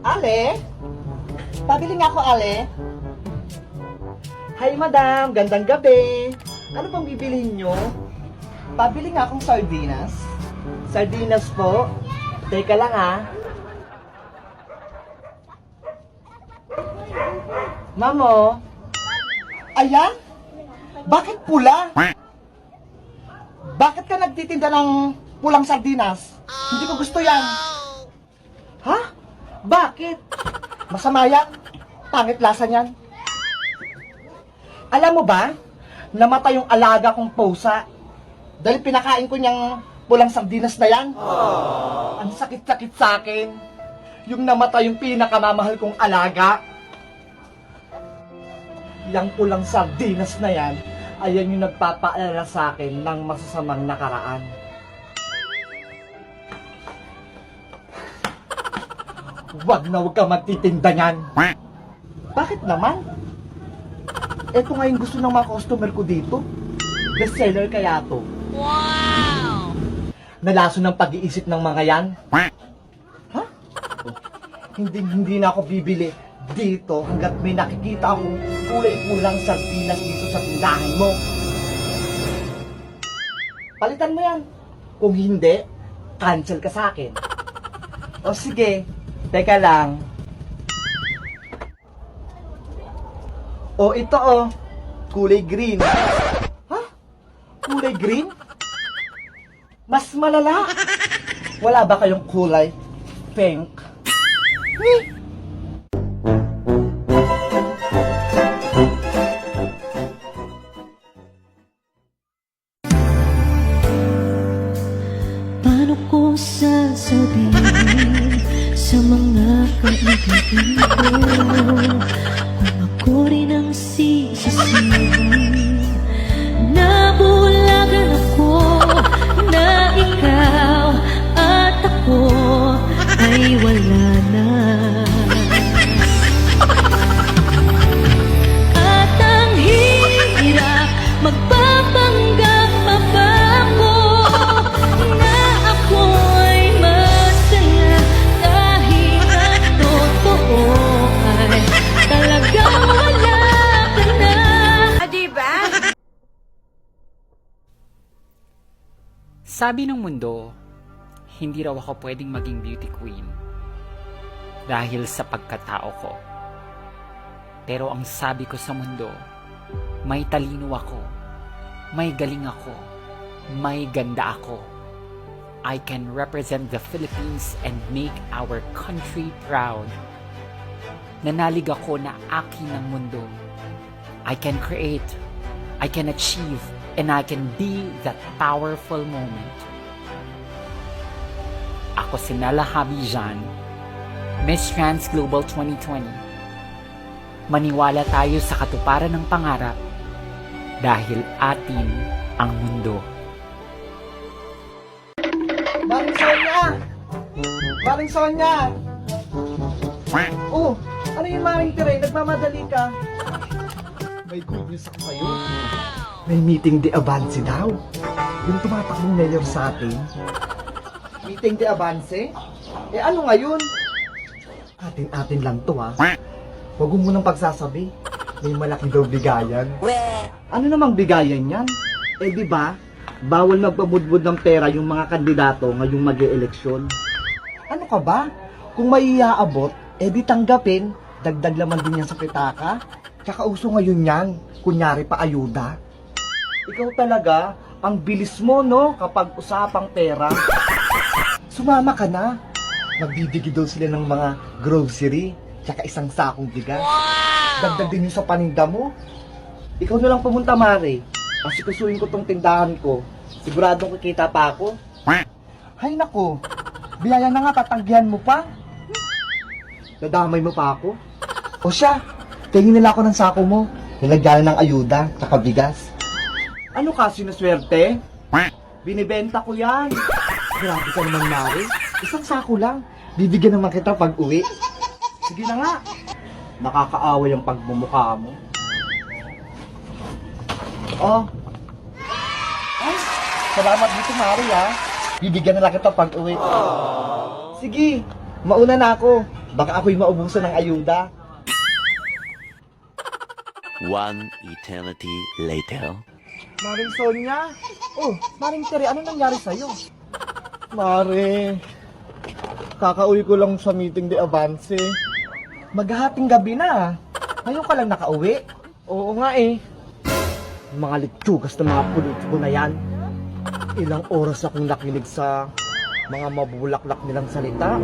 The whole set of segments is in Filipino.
Ale? Pabili nga ako, Ale. Hi, madam. Gandang gabi. Ano bang bibilihin nyo? Pabili nga akong sardinas. Sardinas po. Teka lang, ha. Mamo. Ayan? Bakit pula? Bakit ka nagtitinda ng pulang sardinas? Hindi ko gusto yan. Ha? Bakit? Masama yan. Pangit lasa niyan. Alam mo ba, namatay yung alaga kong pusa. Dahil pinakain ko niyang pulang sardinas na yan. Ang sakit-sakit sa akin. Yung namatay yung pinakamamahal kong alaga. Yang pulang sardinas na yan, ayan yung nagpapaalala sa akin ng masasamang nakaraan. Wag ka magtitinda niyan. Bakit naman? Eto nga yung gusto ng mga customer ko dito. Best seller kaya to. Wow! Nalaso ng pag-iisip ng mga yan. Ha? Hindi na ako bibili dito hanggat may nakikita akong kulay-kulang sardinas dito sa tindahan mo. Palitan mo yan. Kung hindi, cancel ka sa akin. O sige, teka lang. O ito kulay green. Ha? Kulay green? Mas malala. Wala ba kayong kulay pink? Paano ko sasabihin sa mga kaibigan ko kung ako rin ang sisisihin? Nabulagan ako na ikaw at ako ay wala na. At ang hirap magpapanggap pa ba ako na ako ay masaya kahit ang totoo ay talagang wala ka na. Diba? Sabi ng mundo, hindi raw ako pwedeng maging beauty queen dahil sa pagkatao ko. Pero ang sabi ko sa mundo, may talino ako, may galing ako, may ganda ako. I can represent the Philippines and make our country proud. Nanalig ako na akin ang mundo. I can create, I can achieve, and I can be that powerful moment. Ako si Nella Habijan, Miss Trans Global 2020. Maniwala tayo sa katuparan ng pangarap dahil atin ang mundo. Maring Sonia! Maring Sonia! Oh, ano yung Maring Tiray? Nagmamadali ka. May good news ako sa'yo. May meeting de avance daw. Yung tumatakbong mayor sa atin. Meeting de avance? Eh ano ngayon? Atin-atin lang to ha. Huwag mo munang pagsasabi. May malaki daw bigayan. Ano namang bigayan yan? Eh di ba? Bawal magpamudmud ng pera yung mga kandidato ngayong mag-e-eleksyon. Ano ka ba? Kung may iaabot, eh di tanggapin. Dagdag laman din yan sa pitaka. Tsaka uso ngayon yan. Kunyari pa ayuda. Ikaw talaga, ang bilis mo no kapag usapang pera. Sumama ka na. Magbibigay daw sila ng mga grocery. Tsaka isang sakong bigas. Dagdag din yun sa paninda mo. Ikaw na lang pumunta, Mare. Asikasuhin ko tong tindahan ko. Siguradong kikita pa ako. Hay nako, biyaya na nga, tatanggihan mo pa. Nadamay mo pa ako. O siya, tingin nila ako ng sako mo. Nilagyan ng ayuda, tsaka bigas. Ano ka, sinuswerte? Binibenta ko yan. Grabe ka naman, Mare. Isang sako lang. Bibigyan naman kita pag uwi. Sige na nga. Nakakaaway ang pagmumukha mo. Oh. Ay, salamat dito, Mari, ha. Bibigyan na lang kita pag uwi. Sige, Mauna na ako. Baka ako'y maubusan ng ayuda. One eternity later. Maring Sonia? Oh, Maring Tere, ano nangyari sa'yo? Mare, kakauwi ko lang sa meeting de Avance. Maghahating gabi na. Ngayon ka lang nakauwi? Oo nga eh. Mga litsugas ng mga politiko na yan. Ilang oras akong nakinig sa mga mabulaklak nilang salita.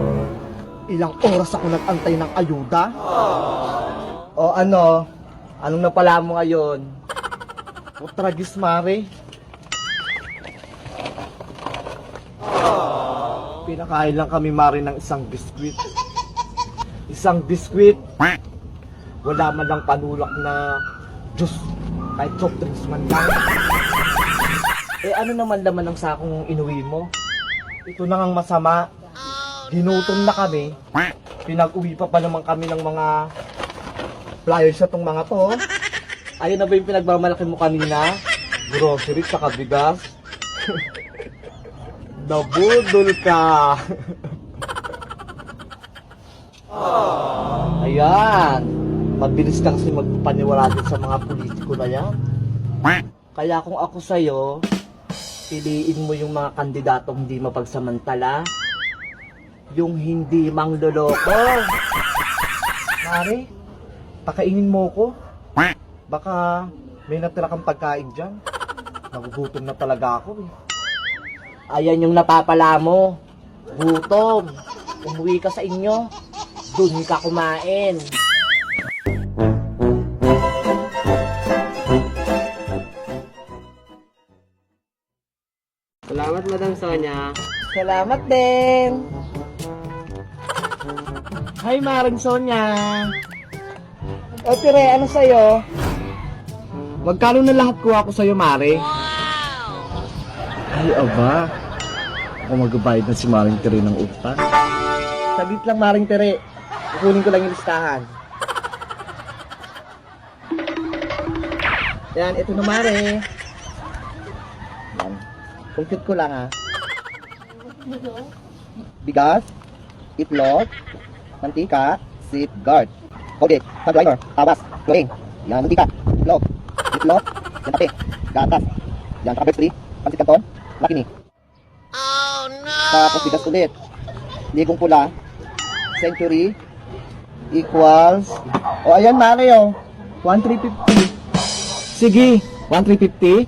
Ilang oras ako nag-antay ng ayuda. O ano? Anong napala mo ngayon? O tragis, Mare. Pinakain lang kami, Mare, ng isang biskwit. Isang biskwit. Wala man lang panulak na juice. Kahit soft drinks man lang. Eh ano naman laman ng sakong inuwi mo? Ito na ngang masama. Ginutom na kami. Pinag-uwi pa naman kami ng mga flyers na tong mga to. Ayun na ba yung pinagmamalaki mo kanina? Grocery tsaka bigas. Nabudol ka. Ayan. Mabilis ka kasi magpapaniwala din sa mga politiko na yan. Kaya kung ako sa'yo, piliin mo yung mga kandidatong hindi mapagsamantala. Yung hindi mangloloko. Mare, pakainin mo ko. Baka may natira kang pagkain dyan. Nagugutom na talaga ako eh. Ayan yung napapala mo. Gutom. Umuwi ka sa inyo. Doon ka kumain. Salamat, Madam Sonia. Salamat din. Hi, Maring Sonia. O, Tire, ano sa'yo? Magkano na lahat kuha ko sa'yo, Mare? Ay, aba. Ako magbabayad na si Maring Tire ng utang. Saglit lang, Maring Tire. Kukunin ko lang yung listahan. Yan, ito na, Mare. Yan. Compute ko lang, ha. Bigas, itlog, mantika, safeguard, kodik, hardliner, tabas, cloring, yan, mantika, itlog, yan pati, gatas, yan, saka pansit canton, lakini. Oh no! Tapos bigas ulit, ligong pula, century, equals, o ayan, Mare, 1,350. Sige, 1,350.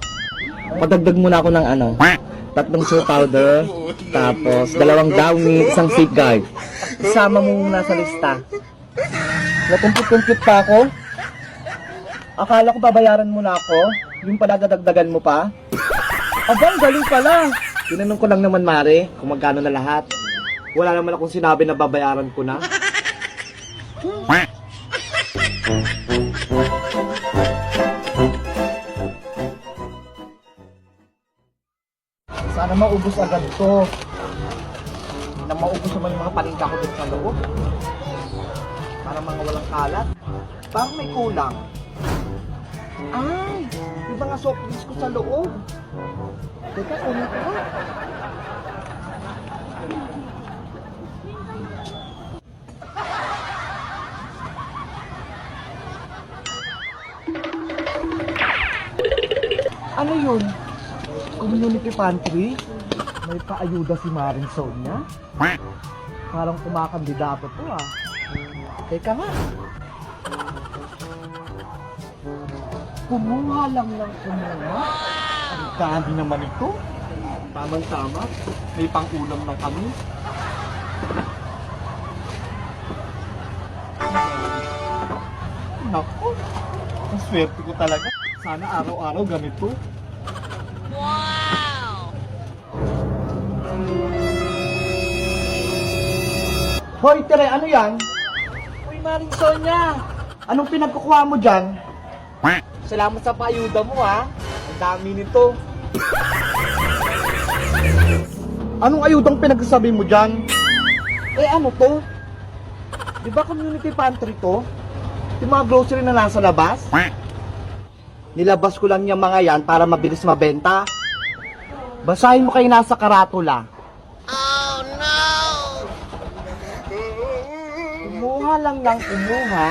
Padagdag muna ako ng 3 shoe powder, tapos 2 downy, isang safeguard. Isama mo muna sa lista. Nakumpit-kumpit pa ako. Akala ko babayaran mo na ako. Yung pala dadagdagan mo pa. Abang, galing pala. Tinanong ko lang naman, Mare, kung magkano na lahat. Wala naman akong sinabi na babayaran ko na. Sana maubos agad to. Na maubos naman yung mga paninda ko dito sa loob. Para mga walang kalat. Parang may kulang. Ay, yung mga soft drinks ko sa loob. Teka, kunin ko ba? Ano yun? Community pantry? May paayuda si Maring Sonia? Parang kumakandidato to ah. Teka nga. Kumuha lang ng kumuha. Ang dami naman ito. Tamang-tama. May pang-ulam na kami. Naku. Ang swerte ko talaga. Sana araw-araw ganito. Hoy, Tere, ano yan? Uy, Maring Sonia! Anong pinagkukuha mo dyan? Salamat sa paayuda mo, ha? Ang dami nito. Anong ayudang pinagsasabi mo dyan? Eh, ano to? Di ba community pantry to? Yung mga grocery na nasa labas? Nilabas ko lang yung mga yan para mabilis mabenta. Basahin mo kayo nasa karatula. Oh, no! lang niyang kumuha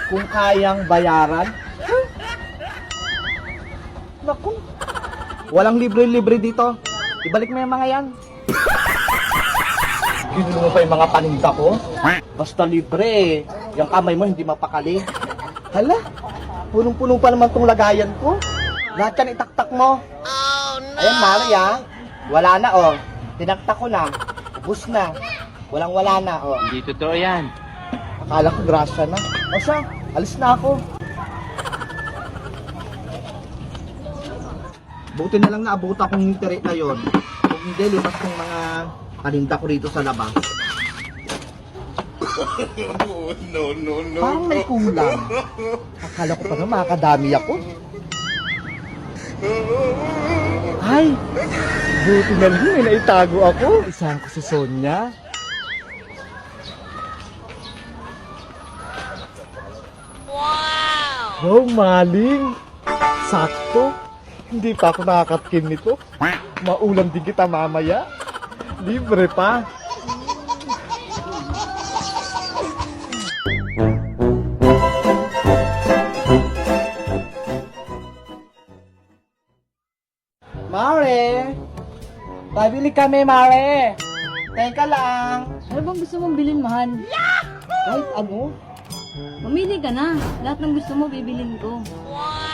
kung kayang bayaran. Naku, walang libre-libre dito. Ibalik mo yung mga yan. Ginulo mo pa yung mga paninda ko? Basta libre eh. Yung kamay mo hindi mapakali. Hala, punong-puno pa naman tong lagayan ko. Lahat yan itaktak mo. Ayan, Mari ah. Wala na oh. Tinaktak ko na. Ubus na. Walang-wala na oh. Hindi totoo yan. Akala ko grasya na. O siya, alis na ako. Buti na lang naabutan kong internet na yon. Kung hindi, lipas ng mga paninda ko rito sa labas. Parang may kulang. Akala ko pa na makakadami ako. Ay, buti na lang may naitago ako. Isahan ko si Sonia. Wow, maling. Sakto. Hindi pa ako nakakatkin nito. Maulam din kita mamaya. Libre pa. Mare! Pabili kami, Mare! Teka lang. Ano bang gusto mong bilhin, mahal? Kahit ano? Mamili ka na. Lahat ng gusto mo, bibilin ko.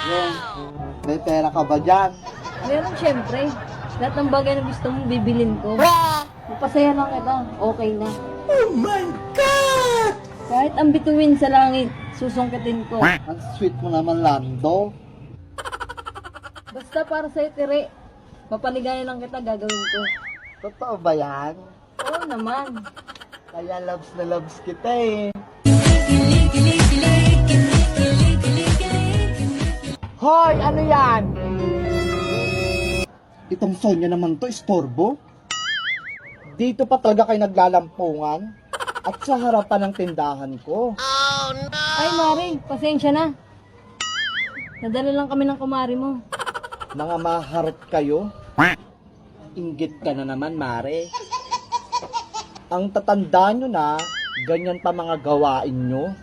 Yung, may pera ka ba dyan? Meron syempre. Lahat ng bagay na gusto mong bibilin ko. Magpasaya lang kita. Okay na. Oh my God! Kahit ang bituin sa langit, susungkitin ko. Ang sweet mo naman, Lando. Basta para sa'yo, Tere. Mapaligayan lang kita, gagawin ko. Totoo ba yan? Oo naman. Kaya loves na loves kita eh. Hoy! Ano yan? Itong Sonia naman to, istorbo. Dito pa talaga kayo naglalampungan at sa harapan ng tindahan ko. Ay, Mari, pasensya na. Nadala lang kami ng kumari mo. Mga maharap kayo. Inggit ka na naman, Mare. Ang tatanda nyo na, ganyan pa mga gawain nyo.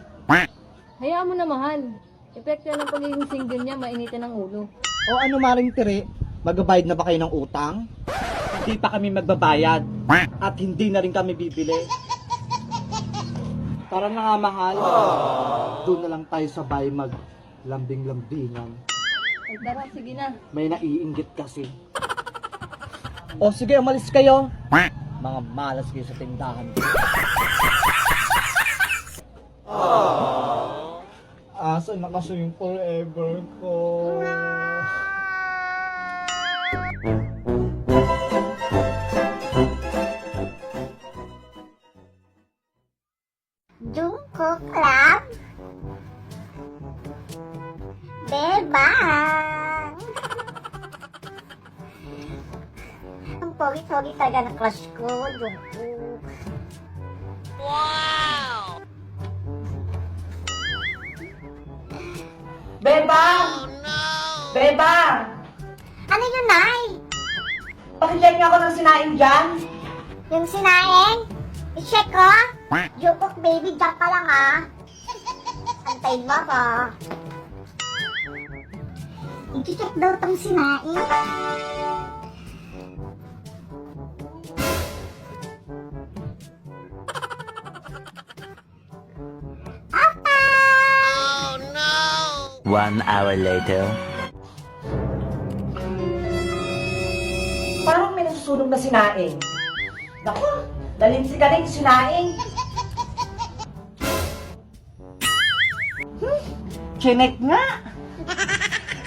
Hayaan mo na, mahal. Epekto ng pagiging single niya, mainitin ang ulo. O ano, Maring Tiri? Magbabayad na ba kayo ng utang? Hindi pa kami magbabayad. At hindi na rin kami bibili. Tara na nga, mahal. Doon na lang tayo sa bahay maglambing-lambingan. Ay, tara, sige na. May naiinggit kasi. O sige, umalis kayo. Mga malas kayo sa tindahan. Asan na kasi yung forever ko? Jungkook Club Bebang. Ang pogi-pogi talaga ng crush ko, Jungkook. Bebang! Bebang! Ano yun, Nay? Pakilagyan ako ng sinaing dyan. Yung sinaing? I-check ko? Jungkook baby, dyan ka lang ah. Antayin mo ko. I-check daw tong sinaing. One hour later. Parang may nasusunog na sinaing. Naku, dalinsi ka rin sinaing. Chinek nga!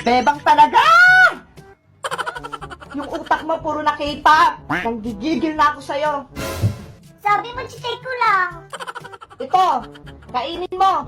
Bebang talaga! Yung utak mo puro na K-pop. Nanggigigil na ako sa'yo. Sabi mo, check ko lang. Ito, kainin mo.